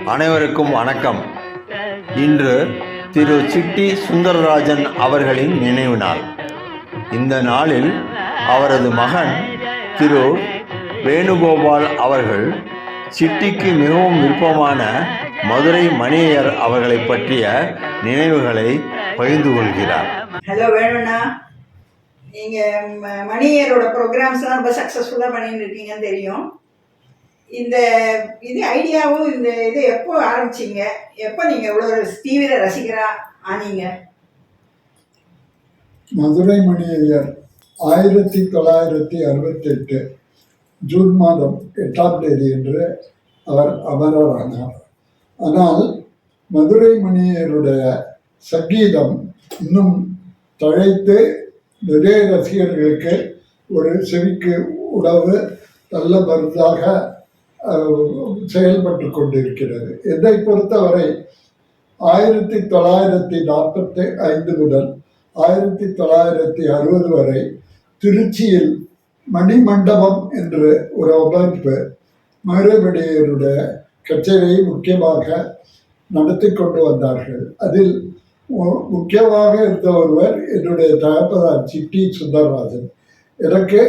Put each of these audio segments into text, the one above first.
அனைவருக்கும் வணக்கம். இன்று திரு சிட்டி சுந்தரராஜன் அவர்களின் நினைவு நாள். இந்த நாளில் அவரது மகன் திரு வேணுகோபால் அவர்கள் சிட்டிக்கு மிகவும் விருப்பமான மதுரை மணியையர் அவர்களை பற்றிய நினைவுகளை பகிர்ந்து கொள்கிறார். ஹலோ வேணுண்ணா, நீங்கள் மணியரோட ப்ரோக்ராம்ஸ்லாம் ரொம்ப சக்ஸஸ்ஃபுல்லாக பண்ணிட்டு இருக்கீங்கன்னு தெரியும். இந்த ஐடியாவும் இந்த எப்போ ஆரம்பிச்சிங்க? எப்போ நீங்கள் இவ்வளோ தீவிர ரசிகரா ஆனீங்க? மதுரை மணியையர் 1968 ஜூன் மாதம் 8ஆம் தேதி என்று அவர் அமரரானார். ஆனால் மதுரை மணியருடைய சங்கீதம் இன்னும் தழைத்து நிறைய ரசிகர்களுக்கு ஒரு செவிக்கு உணவு நல்ல மருந்தாக செயல்பட்டு கொண்டிருக்கிறது. என்னை பொறுத்தவரை 1945 முதல் 1960 வரை திருச்சியில் மணிமண்டபம் என்று ஒரு அமைப்பு மதுரை மணியருடைய கச்சேரியை முக்கியமாக நடத்தி கொண்டு வந்தார்கள். அதில் முக்கியமாக இருந்த ஒருவர் என்னுடைய தகப்பனார் சிட்டி சுந்தரராஜன். எனக்கு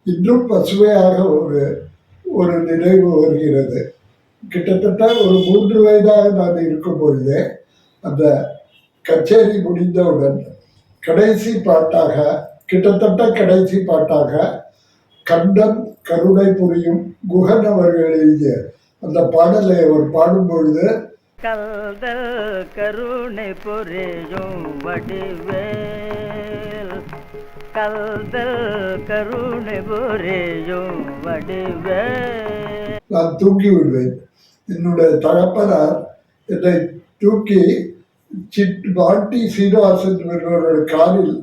இன்றும் பசுமையாக ஒரு நினைவு வருகிறது. கிட்டத்தட்ட ஒரு 3 வயதாக நான் இருக்கும் பொழுதே அந்த கச்சேரி முடிந்தவுடன் கிட்டத்தட்ட கடைசி பாட்டாக கண்டன் கருணை புரியும் குகன் அவர்கள் எழுதிய அந்த பாடலை அவர் பாடும் பொழுது, கல்தல் கருணை புரியும் வடிவேல், கல்தல் கருணை புரியும் வடிவேல், நான் தூங்கி விடுவேன். என்னுடைய தகப்பனார் என்னை தூக்கி வாட்டி சீனிவாசன் என்பவரோட காலில்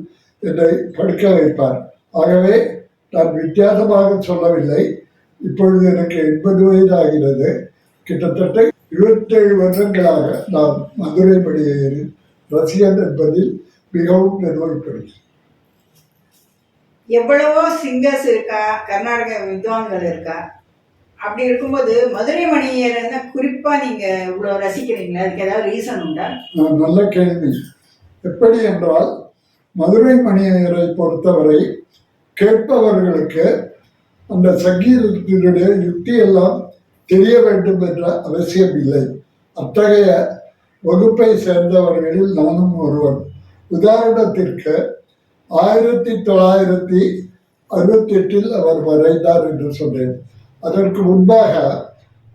என்னை படுக்க வைப்பார். ஆகவே நான் வித்தியாசமாக சொல்லவில்லை. இப்பொழுது எனக்கு 80 வயது ஆகிறது. கிட்டத்தட்ட 27 வருடங்களாக நான் மதுரை மணியையரின் ரசிகன் என்பதில் மிகவும் பெருமைப்படுகிறேன். எவ்வளவோ சிங்கர்ஸ் இருக்கா, கர்நாடக வித்வான்கள் இருக்கா. அப்படி இருக்கும்போது மதுரை மணியர் குறிப்பா நீங்க இவ்வளவு ரசிக்கிறீங்களா? அதுக்கு ஏதாவது ரீசன் உண்டா? நல்ல கேள்வி. எப்படி என்றால், மதுரை மணியரை பொறுத்தவரை கேட்பவர்களுக்கு அந்த சங்கீதத்தினுடைய யுக்தியெல்லாம் தெரிய வேண்டும் என்ற அவசியம் இல்லை. அத்தகைய வகுப்பை சேர்ந்தவர்களில் நானும் ஒருவன். உதாரணத்திற்கு 1968 அவர் வரைந்தார் என்று சொன்னேன். அதற்கு முன்பாக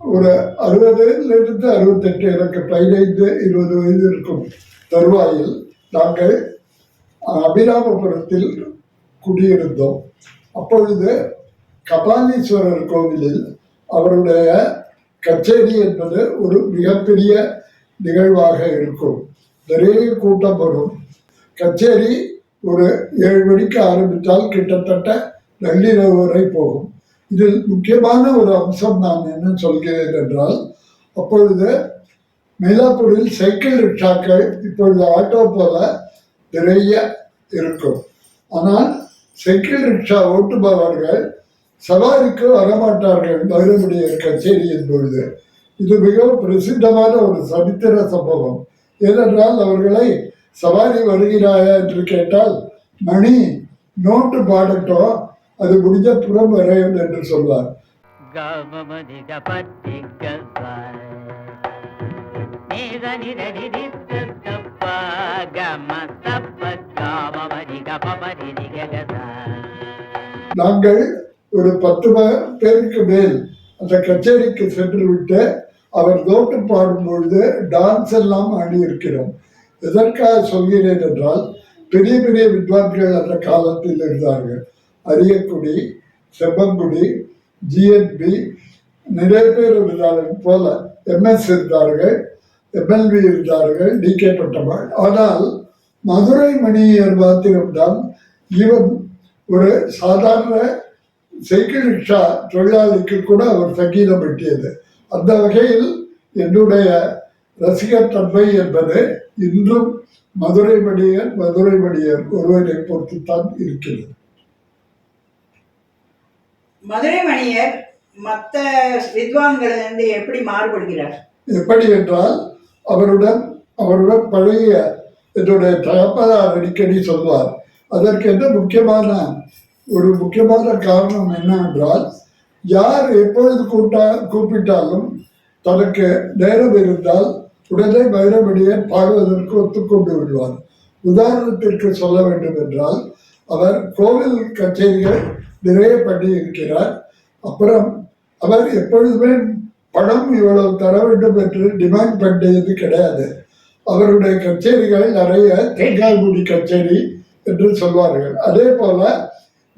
ஒரு 60லிருந்து 68, எனக்கு 15-20 வயது இருக்கும் தருவாயில் நாங்கள் அபிராமபுரத்தில் குடியிருந்தோம். அப்பொழுது கபாலீஸ்வரர் கோவிலில் அவருடைய கச்சேரி என்பது ஒரு மிகப்பெரிய நிகழ்வாக இருக்கும். நிறைய கூட்டம் வரும். கச்சேரி ஒரு 7 மணிக்கு ஆரம்பித்தால் கிட்டத்தட்ட நள்ளிரவு வரை போகும். இதில் முக்கியமான ஒரு அம்சம் நான் என்ன சொல்கிறேன் என்றால், அப்பொழுது மயிலாப்பூரில் சைக்கிள் ரிக்ஷாக்கள் இப்பொழுது ஆட்டோ போல நிறைய இருக்கும். ஆனால் சைக்கிள் ரிக்ஷா ஓட்டுபவர்கள் சவாரிக்கு வரமாட்டார்கள் மதுரை கச்சேரியின் பொழுது. இது மிகவும் பிரசித்தமான ஒரு சரித்திர சம்பவம். ஏனென்றால் அவர்களை சவாரி வருகிறாயா என்று கேட்டால், மணி நோட்டு பாடட்டும், அது முடிஞ்ச புறம் வரையும் என்று சொல்வார். நாங்கள் ஒரு 10 பேருக்கு மேல் அந்த கச்சேரிக்கு சென்று விட்டு அவர் நோட்டு பாடும் பொழுது டான்ஸ் எல்லாம் ஆடி இருக்கிறோம். எதற்காக சொல்கிறேன் என்றால், பெரிய பெரிய வித்வான்கள் அந்த காலத்தில் இருந்தார்கள். அரியக்குடி, செம்மங்குடி, ஜிஎன்பி, நிறைய பேர் இருந்தார்கள். போல MS இருந்தார்கள், MLV இருந்தார்கள், DK பட்டமாள். ஆனால் மதுரை மணியர் மாத்திரம்தான் ஈவன் ஒரு சாதாரண சைக்கிள் ரிக்ஷா தொழிலாளிக்கு கூட அவர் சங்கீதம் வெட்டியது. அந்த வகையில் என்னுடைய ரசிகர் தன்மை என்பது இன்றும் மதுரை மடியர் ஒருவரை பொறுத்துத்தான் இருக்கிறது. மதுரை மணியர் மற்ற வித்வான்களிலிருந்து எப்படி மாறுபடுகிறார்? எப்படி என்றால் அவருடன் பழைய என்னுடைய தகப்பனார் அடிக்கடி சொல்வார். அதற்கு என்ன முக்கியமான காரணம் என்னவென்றால், யார் எப்பொழுது கூப்பிட்டாலும் தனக்கு நேரம் இருந்தால் உடனே மதுரைமணியர் பாடுவதற்கு ஒத்துக்கொண்டு விடுவார். உதாரணத்திற்கு சொல்ல வேண்டும் என்றால், அவர் கோவில் கச்சேரிகள் நிறைய பண்ணி இருக்கிறார். அப்புறம் அவர் எப்பொழுதுமே பணம் இவ்வளவு தர வேண்டும் என்று டிமாண்ட் பண்ணியது கிடையாது. அவருடைய கச்சேரிகள் நிறைய தேங்காய்குடி கச்சேரி என்று சொல்வார்கள். அதே போல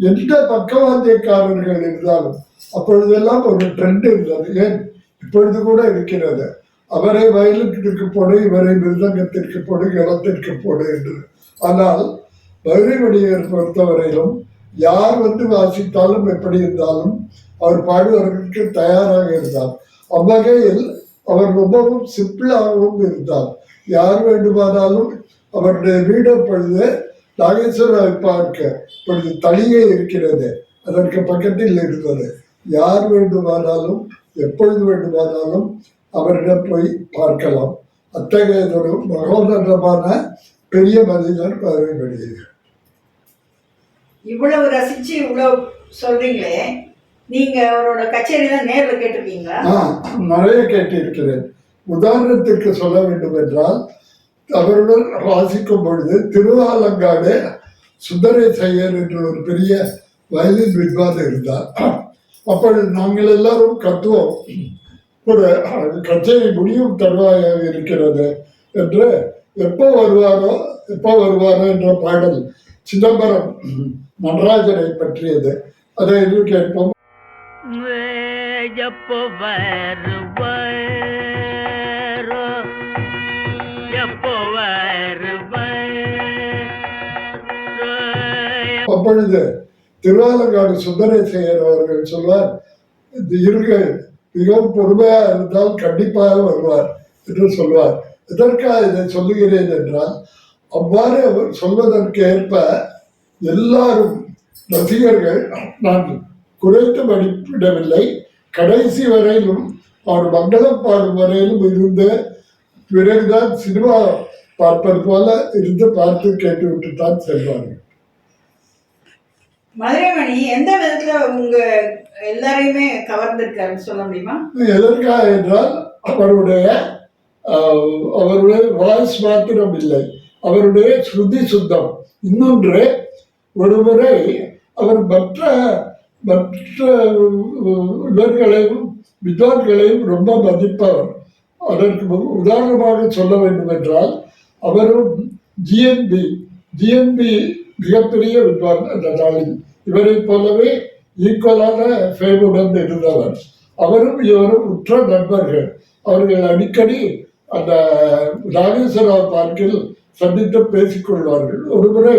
எந்த பக்கவாத்தியக்காரர்கள் இருந்தாலும் அப்பொழுதெல்லாம் ஒரு ட்ரெண்ட் இருந்தது. ஏன் இப்பொழுது கூட இருக்கிறது. அவரை வயலுக்கு போடு, இவரை மிருதங்கத்திற்கு போடு, இளத்திற்கு போடு என்று. ஆனால் மதுரைமணியர் பொறுத்தவரையிலும் யார் வந்து வாசித்தாலும் எப்படி இருந்தாலும் அவர் பாடுவதற்கு தயாராக இருந்தார். அவ்வகையில் அவர் ரொம்பவும் சிம்பிளாகவும் இருந்தார். யார் வேண்டுமானாலும் அவருடைய வீடு பொழுது நாகேஸ்வரரை பார்க்க இப்பொழுது தளிகை இருக்கிறது, அதற்கு பக்கத்தில் இருந்தது. யார் வேண்டுமானாலும் எப்பொழுது வேண்டுமானாலும் அவரிடம் போய் பார்க்கலாம். அத்தகையதொரு மகோன்னதமான பெரிய மனிதர் மதுரைமணியர். இவ்வளவு ரசிச்சு இவ்வளவு சொல்றீங்களே, நீங்க அவரோட கச்சேரிலாம் நேரில் கேட்டிருக்கீங்களா? நிறைய கேட்டிருக்கிறேன். உதாரணத்திற்கு சொல்ல வேண்டும் என்றால், அவருடன் வாசிக்கும் பொழுது திருவாலங்காடு சுந்தரேசையர் என்று ஒரு பெரிய வயலின் வித்வான் இருந்தார். அப்பொழுது நாங்கள் எல்லாரும் கத்துவோம், ஒரு கச்சேரி முடியும் தருவாயாக இருக்கிறது என்று. எப்போ வருவாரோ என்ற பாடல் சிதம்பரம் நடராஜனை பற்றியது. அதை என்று கேட்போம். எப்போ வருவாரோ, எப்போ வருவாரோ. அப்பொழுது திருவாலங்காடு சுந்தரேசையர் அவர்கள் சொல்வார், இருங்கள், மிகவும் பொறுமையா இருந்தால் கண்டிப்பாக வருவார் என்று சொல்வார். எதற்காக இதை சொல்லுகிறேன் என்றால், அவ்வாறு அவர் சொல்வதற்கு ஏற்ப எல்லாரும் ரசிகர்கள், நான் குறைத்து மதிப்பிடவில்லை, கடைசி வரையிலும் அவர் மங்களம் பாடும் வரையிலும் இருந்து பிறகுதான் சினிமா பார்ப்பது போல இருந்து பார்த்து கேட்டுவிட்டு தான் செல்வார்கள். மதுரைமணி எந்த விதத்துல உங்க எல்லாரையுமே கவர்ந்திருக்காருன்னு சொல்ல முடியுமா? எதற்காக என்றால், அவருடைய வாய்ஸ் மாத்திரம் இல்லை, அவருடைய ஸ்ருதி சுத்தம். இன்னொன்று, ஒரு முறை அவர் மற்ற இவர்களையும் வித்வான்களையும் ரொம்ப மதிப்பவர். அதற்கு உதாரணமாக சொல்ல வேண்டும் என்றால், அவரும் ஜிஎன்பி மிகப்பெரிய வித்வான் அந்த நாளில். இவரை போலவே ஈக்குவலான ஃபேமுடன் இருந்தவர். அவரும் இவரும் உற்ற நண்பர்கள். அவர்கள் அடிக்கடி அந்த நாகேஸ்வரா பார்க்கில் சந்தித்து பேசிக்கொள்வார்கள். ஒரு முறை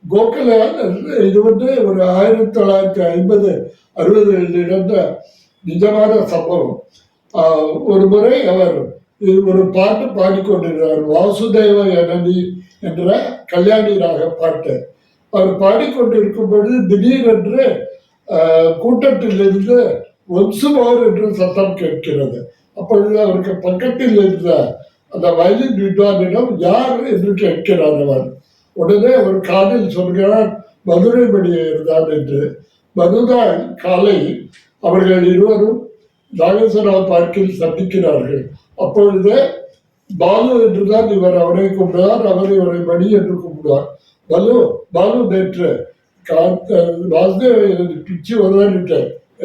கோகலையால், இது வந்து ஒரு 1950-60 நடந்த நிஜமான சம்பவம். ஒரு முறை அவர் ஒரு பாட்டு பாடிக்கொண்டிருந்தார், வாசுதேவ எனதி என்ற கல்யாணி ராக பாட்டு. அவர் பாடிக்கொண்டிருக்கும் பொழுது திடீரென்று கூட்டத்திலிருந்து ஒன்சுமோர் என்று சத்தம் கேட்கிறது. அப்பொழுது அவருக்கு பக்கத்தில் இருந்த அந்த வயலின் வித்வானிடம் யார் என்று கேட்கிறார் அவர். உடனே அவர் காதில் சொல்கிறார், மதுரைமணியர் தான் என்று. மறுநாள் காலை அவர்கள் இருவரும் நாகேஸ்வரா பார்க்கில் சந்திக்கிறார்கள். அப்பொழுது பாலு என்றுதான் இவர் அவரை கூப்பிடுவார், அவர் இவரை மணி என்று கூப்பிடுவார். பாலு நேற்று வாசுதேவ பிச்சு வருவார்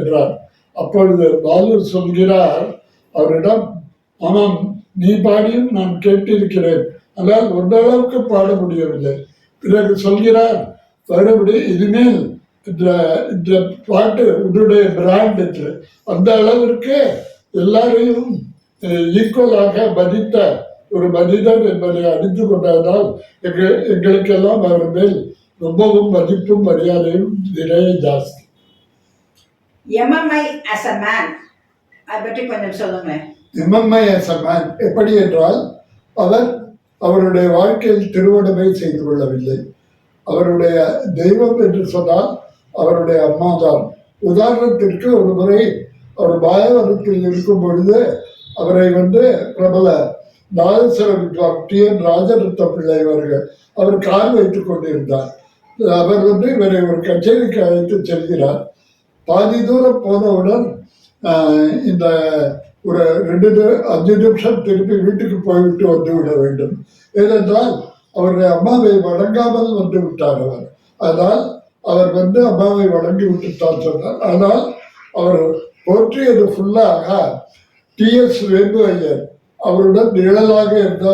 என்றார். அப்பொழுது பாலு சொல்கிறார் அவரிடம், ஆமாம், நீ பாடியும் நான் கேட்டிருக்கிறேன், ஆனால் ஒன்றளவுக்கு பாட முடியவில்லை. பிறகு சொல்கிறார், மறுபடி இனிமேல் இந்த பாட்டு உன்னுடைய பிராண்ட் என்று. அந்த அளவிற்கு எல்லாரையும் ஈக்குவலாக மதித்த ஒரு மனிதன் என்பதை அறிந்து கொண்டதால் எங்களுக்கெல்லாம் அவர் மேல் ரொம்பவும் மதிப்பும் மரியாதையும் நிறைய ஜாஸ்தி. எம்எம்ஐ as a man, அதை பற்றி கொஞ்சம் சொல்லுங்களேன். எம்எம்ஐ as a man எப்படி என்றால், அவர் அவருடைய வாழ்க்கையில் திருமணமே செய்து கொள்ளவில்லை. அவருடைய தெய்வம் என்று சொன்னால் அவருடைய அம்மா தான். உதாரணத்திற்கு ஒரு முறை அவர் மாயவரத்தில் இருக்கும் பொழுது அவரை பிரபல நாதஸ்வர வித்வான் T.N. ராஜரத்ன பிள்ளை அவர்கள் அவர் கார் வைத்துக் கொண்டிருந்தார். அவர் இவரை ஒரு கச்சேரிக்கு அழைத்து செல்கிறார். பாதி தூரம் போனவுடன் இந்த ஒரு 5 நிமிஷம் திருப்பி வீட்டுக்கு போய்விட்டு வந்து விட வேண்டும். ஏனென்றால் அவருடைய அம்மாவை வணங்காமல் வந்து விட்டார் அவர். அதனால் அவர் அம்மாவை வணங்கி விட்டுத்தான் சொன்னார். ஆனால் அவர் போற்றியது ஃபுல்லாக T.S. வேம்பு ஐயர் அவருடன் நிழலாக இருந்த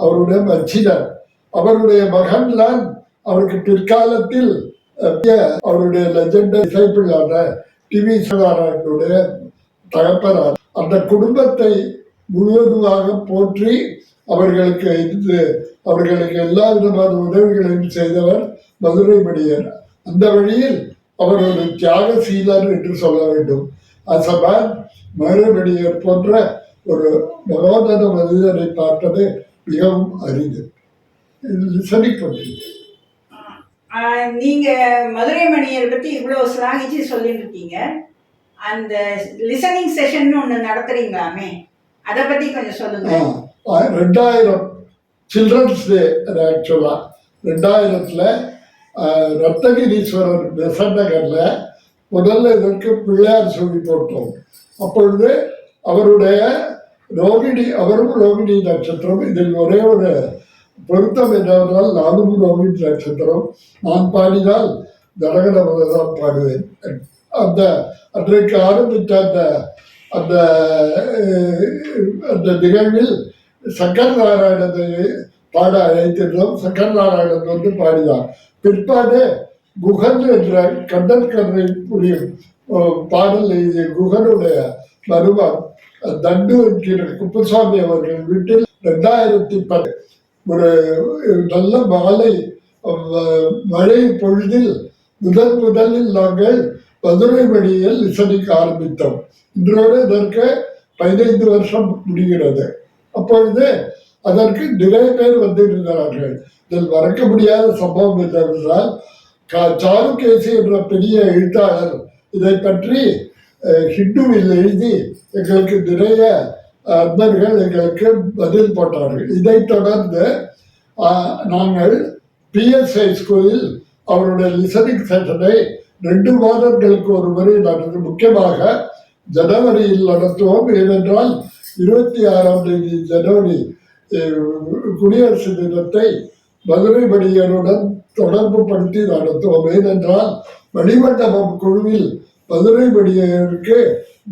அவருடைய மச்சினர். அவருடைய மகன்தான் அவருக்கு பிற்காலத்தில் அவருடைய லெஜெண்ட் டிசைபிளான டி.வி. நாராயணனுடைய தகப்பனார். அந்த குடும்பத்தை முழுவதுமாக போற்றி அவர்களுக்கு எல்லா விதமான உதவிகளையும் செய்தவர் மதுரை மணியர். அந்த வழியில் அவர் ஒரு தியாகசீலர் என்று சொல்ல வேண்டும். அசபான் மதுரை மணியர் போன்ற ஒரு மகோதர மனிதரை பார்ப்பது மிகவும் அரிது. நீங்க மதுரை மணியரை பத்தி இவ்வளவு சிலாகிச்சு சொல்லிட்டு இருக்கீங்க. அந்த லிசனிங் செஷன் ஒண்ணு நடத்துறீங்களாமே, அதை பத்தி கொஞ்சம் சொல்லுங்க. 2000 சில்ட்ரன்ஸ் டே ஆக்சுவலா 2000 ரத்னகிரீஸ்வரர் பெசன்ட் நகர்ல முதல்ல இதற்கு பிள்ளையார் சொல்லி போட்டோம். அப்பொழுது அவருடைய அவரும் ரோகிணி நட்சத்திரம். இதில் ஒரே ஒரு பொருத்தம் என்னவென்றால் நானும் ரோகிணி நட்சத்திரம். நான் பாடினால் ஜனகணமதான் பாடுவேன். அன்றைக்கு ஆரம்பித்த அந்த அந்த நிகழ்வில் சங்கர் நாராயணனை பாட அழைத்திருந்தோம். சங்கர் நாராயணன் பாடினார். பிற்பாடு குகன் என்ற கண்டற்கரை புரியும் பாடல் எழுதிய குகனுடைய மருமகன் தண்டு என்கிற குப்புசாமி அவர்கள் வீட்டில் 2010 ஒரு நல்ல மழை பொழுதில் முதலில் நாங்கள் மதுரை மணியில் லிசனிங் ஆரம்பித்தோம். இன்றோடு இதற்கு 15 வருஷம் முடிகிறது. அப்பொழுது அதற்கு நிறைய பேர் வந்திருந்தார்கள். இதில் மறக்க முடியாத சம்பவம் என்னவென்றால் சாருகேசி என்ற பெரிய எழுத்தாளர் இதை பற்றி ஹிந்துவில் எழுதி எங்களுக்கு நிறைய அன்பர்கள் எங்களுக்கு பதில் போட்டார்கள். இதைத் தொடர்ந்து நாங்கள் PSI ஸ்கூலில் அவருடைய லிசனிங் செஷனை 2 மாதங்களுக்கு ஒரு முறை நடந்து, முக்கியமாக ஜனவரியில் நடத்துவோம். ஏனென்றால் 26ஆம் தேதி ஜனவரி குடியரசு தினத்தை மதுரை மணியருடன் தொடர்பு படுத்தி நடத்துவோம். ஏனென்றால் மணிமண்டபம் குழுவில் மதுரை மணியருக்கு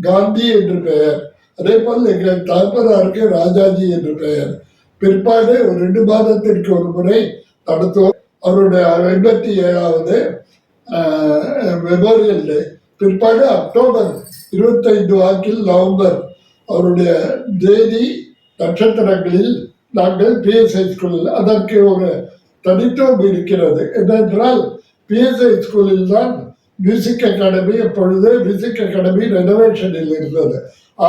காந்தி என்று பெயர், அதே போல் எங்கள் தகப்பனாருக்கு ராஜாஜி என்று பெயர். பிற்பாடு ஒரு 2 மாதத்திற்கு ஒரு முறை நடத்துவோம். அவருடைய 57வது மெமோரியல் டே. பிற்பாடு அக்டோபர் 25 வாக்கில் நவம்பர் அவருடைய தேதி நட்சத்திரங்களில் நாங்கள் PSI ஸ்கூலில் அதற்கு ஒரு தனித்துவம் இருக்கிறது. என்னென்றால் PSI ஸ்கூலில் தான் மியூசிக் அகாடமி, அப்பொழுது மியூசிக் அகாடமி ரெனோவேஷனில் இருந்தது.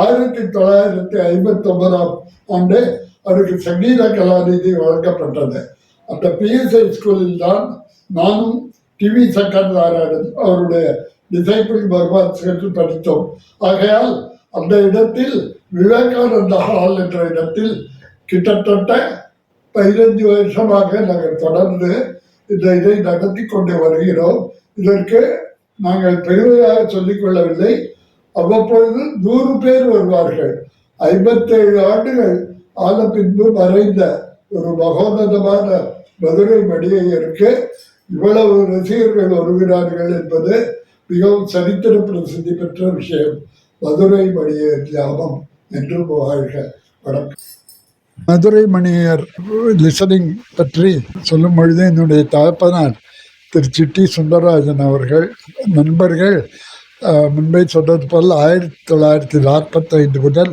1959ஆம் ஆண்டு அவருக்கு சங்கீத கலாநிதி வழங்கப்பட்டது. அந்த PSI ஸ்கூலில் தான் நானும் டி.வி. சங்கர் நாராயணன் அவருடைய டிசைபிள் பகவான் சென்று படித்தோம். ஆகையால் அந்த இடத்தில் விவேகானந்தா ஹால் என்ற இடத்தில் கிட்டத்தட்ட 15 வருஷமாக நாங்கள் தொடர்ந்து இதை நடத்தி கொண்டு வருகிறோம். இதற்கு நாங்கள் பெருமையாக சொல்லிக் கொள்ளவில்லை. அவ்வப்பொழுது 100 பேர் வருவார்கள். 57 ஆண்டுகள் ஆன பின்பு மறைந்த ஒரு மகோன்னதமான மதுரை மணியருக்கு இவ்வளவு ரசிகர்கள் வருகிறார்கள் என்பது மிகவும் சரித்திர பிரசித்தி பெற்ற விஷயம். மதுரை மணியர் தியாகம் என்று வாழ்க. வணக்கம். மதுரை மணியர் லிசனிங் பற்றி சொல்லும் பொழுது என்னுடைய தகப்பனார் திரு சிட்டி சுந்தரராஜன் அவர்கள் நண்பர்கள் முன்பை சொன்னது போல் 1945 முதல்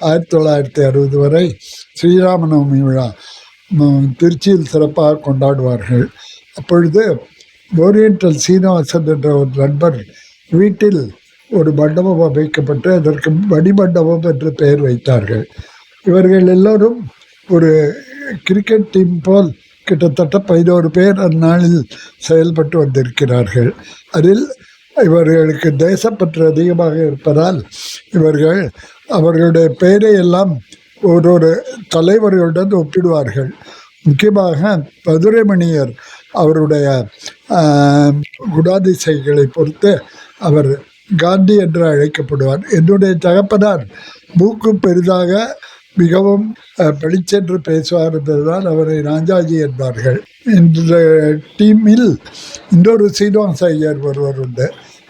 1960 வரை ஸ்ரீராமநவமி விழா திருச்சியில் சிறப்பாக கொண்டாடுவார்கள். அப்பொழுது ஓரியண்டல் சீனிவாசன் என்ற ஒரு நண்பர் வீட்டில் ஒரு மண்டபம் அமைக்கப்பட்டு அதற்கு மணிமண்டபம் என்று பெயர் வைத்தார்கள். இவர்கள் எல்லோரும் ஒரு கிரிக்கெட் டீம் போல் கிட்டத்தட்ட 11 பேர் அந்நாளில் செயல்பட்டு வந்திருக்கிறார்கள். அதில் இவர்களுக்கு தேசப்பற்று அதிகமாக இருப்பதால் இவர்கள் அவர்களுடைய பெயரை எல்லாம் ஒரு தலைவர்களுடன் ஒப்பிடுவார்கள். முக்கியமாக மதுரை மணியர் அவருடைய குணாதிசைகளை பொறுத்து அவர் காந்தி என்று அழைக்கப்படுவார். என்னுடைய தகப்பனார் மூக்கு பெரிதாக மிகவும் பளிச்சென்று பேசுவார் என்பதுதான் அவரை ராஜாஜி என்பார்கள். இந்த டீமில் இன்னொரு சீனிவாச ஐயர் ஒருவர் உண்டு.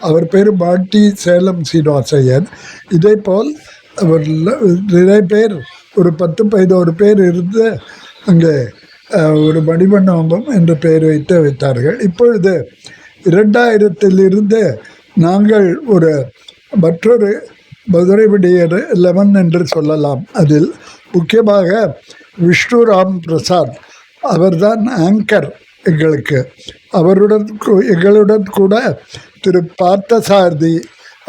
அவர் பேர் மாட்டி சேலம் சீனிவாச ஐயர். இதே போல் அவர் நிறைய பேர் ஒரு 10-11 பேர் இருந்து அங்கே ஒரு மணிமண்டபம் என்ற பெயர் வைத்தார்கள். இப்பொழுது 2000 நாங்கள் மற்றொரு மதுரை விடியர் 11 என்று சொல்லலாம். அதில் முக்கியமாக விஷ்ணுராம் பிரசாத் அவர்தான் ஆங்கர் எங்களுக்கு. எங்களுடன் கூட திரு பார்த்தசாரதி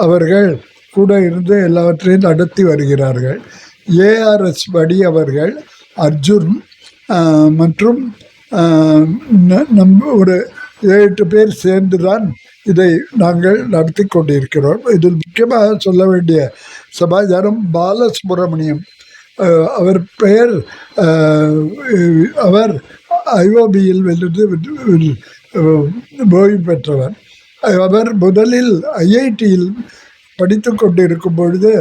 அவர்கள் கூட இருந்து எல்லாவற்றையும் நடத்தி வருகிறார்கள். ஏஆர்எஸ் படி அவர்கள், அர்ஜுன் மற்றும் ஒரு 7-8 பேர் சேர்ந்து தான் இதை நாங்கள் நடத்தி கொண்டிருக்கிறோம். இதில் முக்கியமாக சொல்ல வேண்டிய சமாச்சாரம் பாலசுப்ரமணியம். அவர் பெயர் அவர் ஐஓபியில் ஓய்வு பெற்றவர். அவர் முதலில் ஐஐடியில் படித்து கொண்டிருக்கும் பொழுது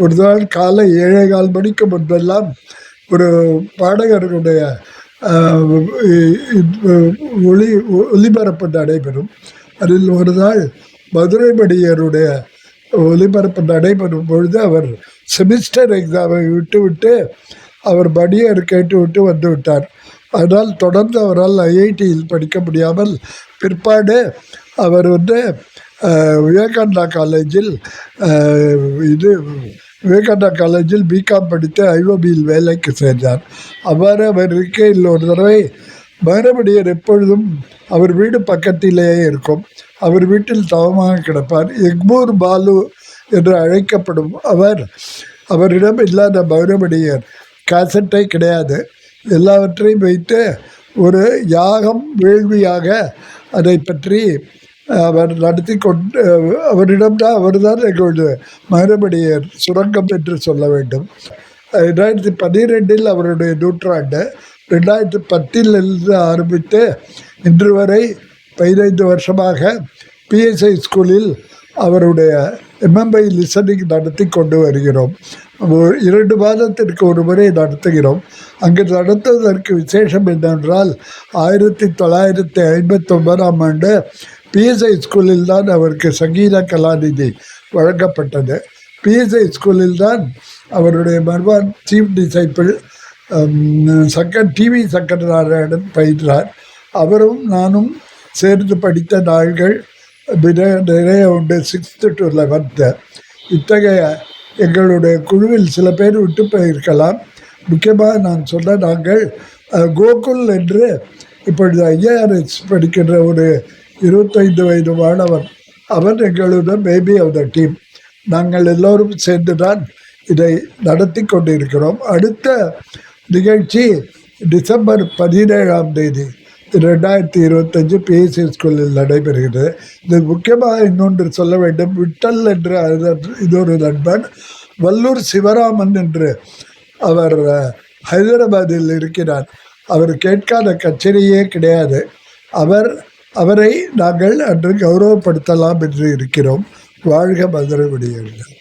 ஒரு நாள் காலை 7:15 மணிக்கு முன்பெல்லாம் ஒரு பாடகர்களுடைய ஒலிபரப்பு நடைபெறும். அதில் ஒரு நாள் மதுரை மணியருடைய ஒலிபரப்பு நடைபெறும் பொழுது அவர் செமிஸ்டர் எக்ஸாமை விட்டு அவர் மணியர் கேட்டுவிட்டு வந்து விட்டார். அதனால் தொடர்ந்து அவரால் ஐஐடியில் படிக்க முடியாமல் பிற்பாடு அவர் விவேகானந்தா காலேஜில் பிகாம் படித்து ஐஓபியில் வேலைக்கு சேர்ந்தார். அவ்வாறு அவர் இருக்கையில் ஒரு தடவை மதுரைமணியர் எப்பொழுதும் அவர் வீடு பக்கத்திலேயே இருக்கும். அவர் வீட்டில் தவமாக கிடப்பார். எக்மூர் பாலு என்று அழைக்கப்படும் அவரிடம் இல்லாத மதுரைமணியர் கேசட்டை கிடையாது. எல்லாவற்றையும் வைத்து ஒரு யாகம் வேள்வியாக அதை பற்றி அவர் நடத்தி கொண்டு அவரிடம்தான் அவர்தான் எங்களுடைய மதுரைமணியர் சுரங்கம் என்று சொல்ல வேண்டும். 2012 அவருடைய நூற்றாண்டு. 2010 ஆரம்பித்து இன்று வரை 15 வருஷமாக பிஎஸ்ஐ ஸ்கூலில் அவருடைய எம்எம்ஐ லிசனிங் நடத்தி கொண்டு வருகிறோம். 2 மாதத்திற்கு ஒரு முறை நடத்துகிறோம். அங்கு நடத்துவதற்கு விசேஷம் என்னவென்றால் 1959ஆம் ஆண்டு பிஎஸ்ஐ ஸ்கூலில் தான் அவருக்கு சங்கீத கலாநிதி வழங்கப்பட்டது. பிஎஸ்ஐ ஸ்கூலில் தான் அவருடைய Marwan chief disciple TV Sankaranarayanan பயின்றார். அவரும் நானும் சேர்ந்து படித்த நாள்கள் நிறைய உண்டு. 6th to 11th. இத்தகைய எங்களுடைய குழுவில் சில பேர் விட்டு போயிருக்கலாம். முக்கியமாக நான் சொன்ன நாங்கள் கோகுல் என்று இப்பொழுது ஐஆர்எஸ் படிக்கின்ற ஒரு 25 வயது மாணவன், அவன் எங்களுடன் பேபி ஆஃப் த டீம். நாங்கள் எல்லோரும் சேர்ந்து தான் இதை நடத்தி கொண்டிருக்கிறோம். அடுத்த நிகழ்ச்சி டிசம்பர் 17ஆம் தேதி 2025 பிஎஸ்சி ஸ்கூலில் நடைபெறுகிறது. இது முக்கியமாக இன்னொன்று சொல்ல வேண்டும். விட்டல் என்று இன்னொரு நண்பன், வல்லூர் சிவராமன் என்று அவர் ஹைதராபாத்தில் இருக்கிறார். அவர் கேட்காத கச்சேரியே கிடையாது. அவரை நாங்கள் அன்று கௌரவப்படுத்தலாம் என்று இருக்கிறோம். வாழ்க மதுரை விடியர்கள்.